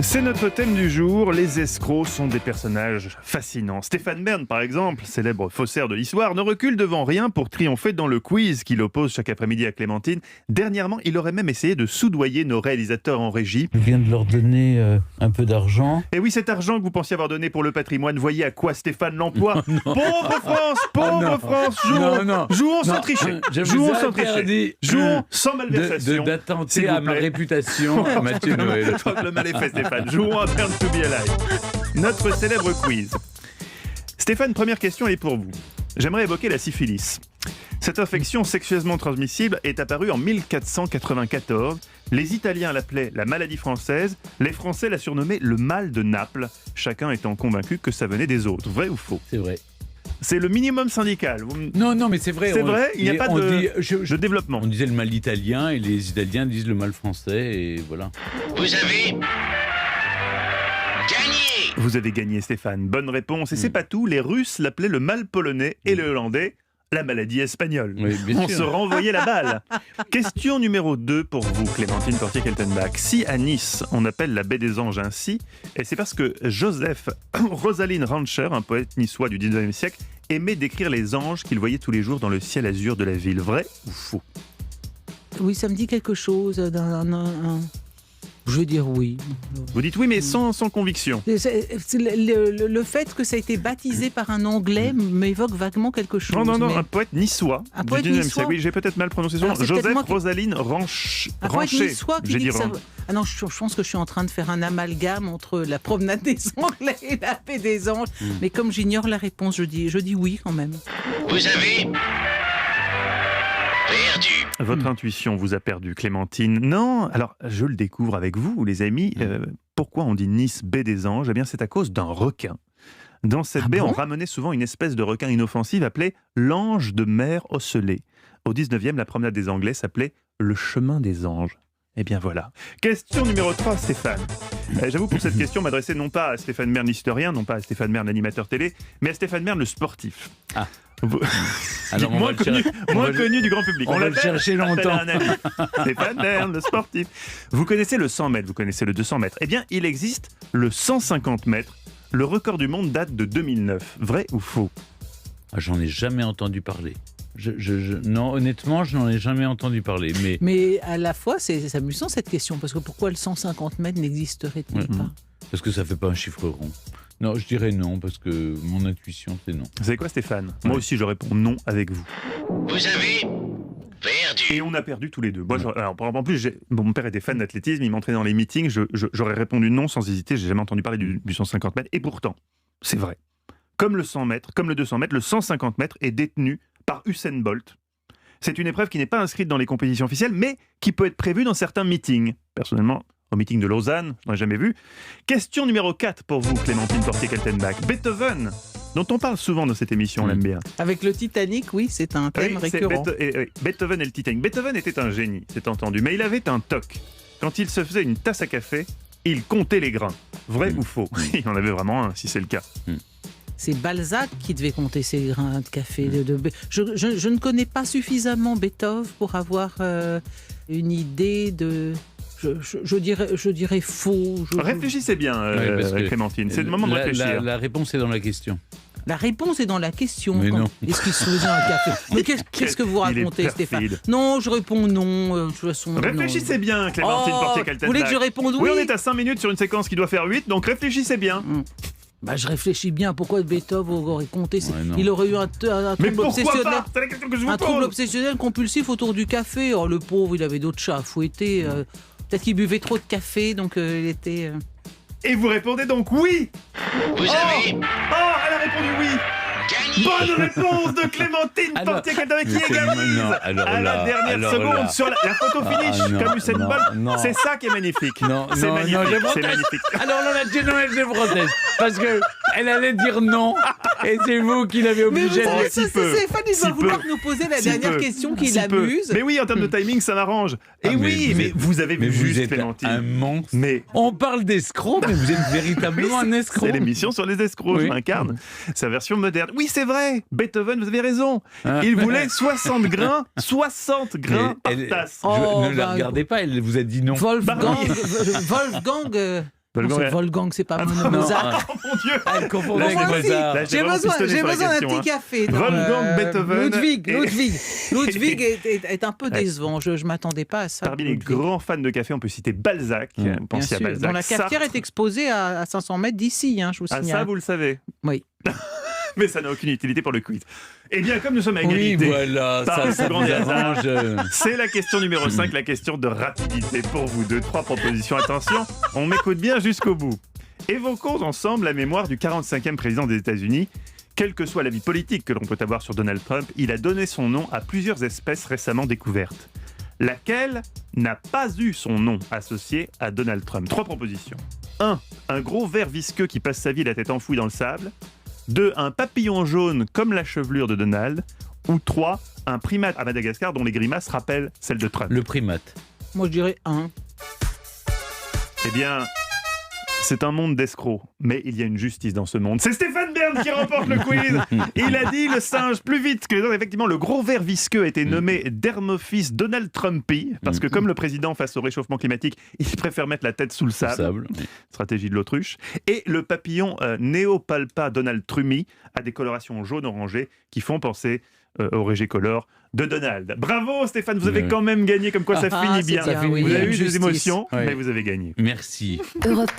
C'est notre thème du jour. Les escrocs sont des personnages fascinants. Stéphane Bern, par exemple, célèbre faussaire de l'histoire, ne recule devant rien pour triompher dans le quiz qu'il oppose chaque après-midi à Clémentine. Dernièrement, il aurait même essayé de soudoyer nos réalisateurs en régie. Je viens de leur donner un peu d'argent. Et oui, cet argent que vous pensiez avoir donné pour le patrimoine, voyez à quoi Stéphane l'emploie. Pauvre France, pauvre France, jouons sans tricher. Jouons sans tricher. Jouons sans malversation. D'attenter à ma réputation, à Mathieu Noël. Je crois que le mal est fait, Stéphane. Jouons à Burn to be Alive. Notre célèbre quiz. Stéphane, première question est pour vous. J'aimerais évoquer la syphilis. Cette infection sexuellement transmissible est apparue en 1494. Les Italiens l'appelaient la maladie française. Les Français la surnommaient le mal de Naples. Chacun étant convaincu que ça venait des autres. Vrai ou faux ? C'est vrai. C'est le minimum syndical. Non, mais c'est vrai. C'est vrai, il n'y a pas de développement. On disait le mal italien et les Italiens disent le mal français et voilà. Vous avez gagné. Vous avez gagné, Stéphane. Bonne réponse. Et c'est pas tout. Les Russes l'appelaient le mal polonais et le Hollandais la maladie espagnole. Oui, on se renvoyait la balle. Question numéro 2 pour vous, Clémentine Portier-Keltenbach. Si à Nice, on appelle la baie des Anges ainsi, et c'est parce que Joseph Rosaline Rancher, un poète niçois du 19e siècle, aimait décrire les anges qu'il voyait tous les jours dans le ciel azur de la ville. Vrai ou faux ? Oui, ça me dit quelque chose. Je veux dire oui. Vous dites oui, mais sans conviction. Le fait que ça a été baptisé par un Anglais m'évoque vaguement quelque chose. Non, mais... un poète niçois du 19e siècle. Oui, j'ai peut-être mal prononcé son nom. Joseph Rosaline Rancher. Un poète niçois qui dit que ça... Ah non, je pense que je suis en train de faire un amalgame entre la promenade des Anglais et la paix des Anges. Mais comme j'ignore la réponse, je dis oui quand même. Vous avez perdu. Votre intuition vous a perdu, Clémentine. Non, alors je le découvre avec vous, les amis. Pourquoi on dit Nice, baie des Anges ? Eh bien, c'est à cause d'un requin. Dans cette baie, on ramenait souvent une espèce de requin inoffensif appelé l'ange de mer ocellé. Au 19e, la promenade des Anglais s'appelait le chemin des anges. Eh bien voilà. Question numéro 3, Stéphane. J'avoue pour cette question m'adresser non pas à Stéphane Bern l'historien, non pas à Stéphane Bern l'animateur télé, mais à Stéphane Bern le sportif. Ah. Alors moins connu du grand public. On va le chercher longtemps. Stéphane Bern, le sportif. Vous connaissez le 100 mètres, vous connaissez le 200 mètres. Eh bien, il existe le 150 mètres. Le record du monde date de 2009. Vrai ou faux ? J'en ai jamais entendu parler. Non, honnêtement, je n'en ai jamais entendu parler. Mais à la fois, c'est amusant cette question, parce que pourquoi le 150 mètres n'existerait-il pas ? Parce que ça ne fait pas un chiffre rond. Non, je dirais non, parce que mon intuition, c'est non. Vous savez quoi, Stéphane ? Moi aussi, je réponds non avec vous. Vous avez perdu. Et on a perdu tous les deux. Moi, alors, en plus, mon père était fan d'athlétisme, il m'entraînait dans les meetings, j'aurais répondu non sans hésiter, j'ai jamais entendu parler du 150 mètres, et pourtant, c'est vrai. Comme le 100 mètres, comme le 200 mètres, le 150 mètres est détenu par Usain Bolt. C'est une épreuve qui n'est pas inscrite dans les compétitions officielles, mais qui peut être prévue dans certains meetings. Personnellement, au meeting de Lausanne, je n'en ai jamais vu. Question numéro 4 pour vous, Clémentine Portier-Keltenbach. Beethoven, dont on parle souvent dans cette émission, on l'aime bien. Avec le Titanic, oui, c'est un thème récurrent. Beethoven et le Titanic. Beethoven était un génie, c'est entendu, mais il avait un toc. Quand il se faisait une tasse à café, il comptait les grains. Vrai ou faux ? Il en avait vraiment un, si c'est le cas. C'est Balzac qui devait compter ses grains de café. Je ne connais pas suffisamment Beethoven pour avoir une idée de... Je dirais faux. Réfléchissez bien, Clémentine. C'est le moment de réfléchir. La réponse est dans la question. La réponse est dans la question. Mais non. Est-ce qu'il se faisait un café ? Mais qu'est-ce que vous racontez, Stéphane ? Non, je réponds non. De toute façon, réfléchissez bien, Clémentine Portier-Keltenbach. Vous voulez que je réponde oui ? Oui, on est à 5 minutes sur une séquence qui doit faire 8, donc réfléchissez bien. Je réfléchis bien. Pourquoi Beethoven aurait compté ? Il aurait eu un trouble obsessionnel. C'est la question que je vous Un pose. trouble obsessionnel compulsif autour du café. Oh, le pauvre, il avait d'autres chats à fouetter. Peut-être qu'il buvait trop de café, donc il était... Et vous répondez donc oui. Vous avez elle a répondu oui. gagné. Bonne réponse de Clémentine Portier-Keltenbach qui égalise à la dernière seconde sur la photo finish comme Usain Bolt. C'est ça qui est magnifique. C'est magnifique. Alors là, Mathieu Noël, je proteste. Parce qu'elle allait dire non. Et c'est vous qui l'avez obligé de dire. Stéphane, il va vouloir nous poser la dernière question qui l'amuse. Mais oui, en termes de timing, ça m'arrange. Et mais vous avez vu juste, Clémentine. Un monstre. Mais on parle d'escroc, mais vous êtes véritablement un escroc. C'est l'émission sur les escrocs, je m'incarne. Sa version moderne. Oui, c'est vrai. Beethoven, vous avez raison. Il voulait 60 grains par tasse. Ne la regardez pas, elle vous a dit non. Wolfgang Wolfgang, c'est pas Non, Mozart. Oh mon Dieu. elle confond Bon, avec moi aussi, Mozart. Là, j'ai J'ai vraiment besoin, pistonné j'ai sur la besoin d'un question, petit hein. café. dans, Wolfgang, Beethoven Ludwig est un peu décevant. Je m'attendais pas à ça. Parmi les Ludwig. grands fans de café, on peut citer Balzac. Bien Pensez à Bien sûr, Balzac. dont la cafetière Sartre. est exposée à 500 mètres d'ici, je vous Ah, signale. ça, vous le savez. Oui. Mais ça n'a aucune utilité pour le quiz. Eh bien, comme nous sommes à Oui, égalité, voilà, par ça, le ça plus vous grand des hasards, arrange. c'est la question numéro 5, la question de rapidité pour vous deux. 3 propositions. Attention, on m'écoute bien jusqu'au bout. Évoquons ensemble la mémoire du 45e président des États-Unis. Quel que soit l'avis politique que l'on peut avoir sur Donald Trump, il a donné son nom à plusieurs espèces récemment découvertes. Laquelle n'a pas eu son nom associé à Donald Trump? 3 propositions. 1. Un gros ver visqueux qui passe sa vie la tête enfouie dans le sable. 2. Un papillon jaune comme la chevelure de Donald. Ou 3. Un primate à Madagascar dont les grimaces rappellent celles de Trump. Le primate. Moi, je dirais 1. Eh bien, c'est un monde d'escrocs, mais il y a une justice dans ce monde. C'est Stéphane Bern qui remporte le quiz. Il a dit le singe plus vite que les autres. Effectivement, le gros ver visqueux a été nommé Dermophis Donald Trumpy, parce que comme le président face au réchauffement climatique, il préfère mettre la tête sous le sable. Oui. Stratégie de l'autruche. Et le papillon Neopalpa Donald Trummy a des colorations jaune-orangé qui font penser au Régécolor de Donald. Bravo Stéphane, vous avez Oui. quand même gagné, comme quoi ça Ah, finit c'est bien. bien, oui, Vous avez eu des justice. émotions, Oui. mais vous avez gagné. Merci. Europe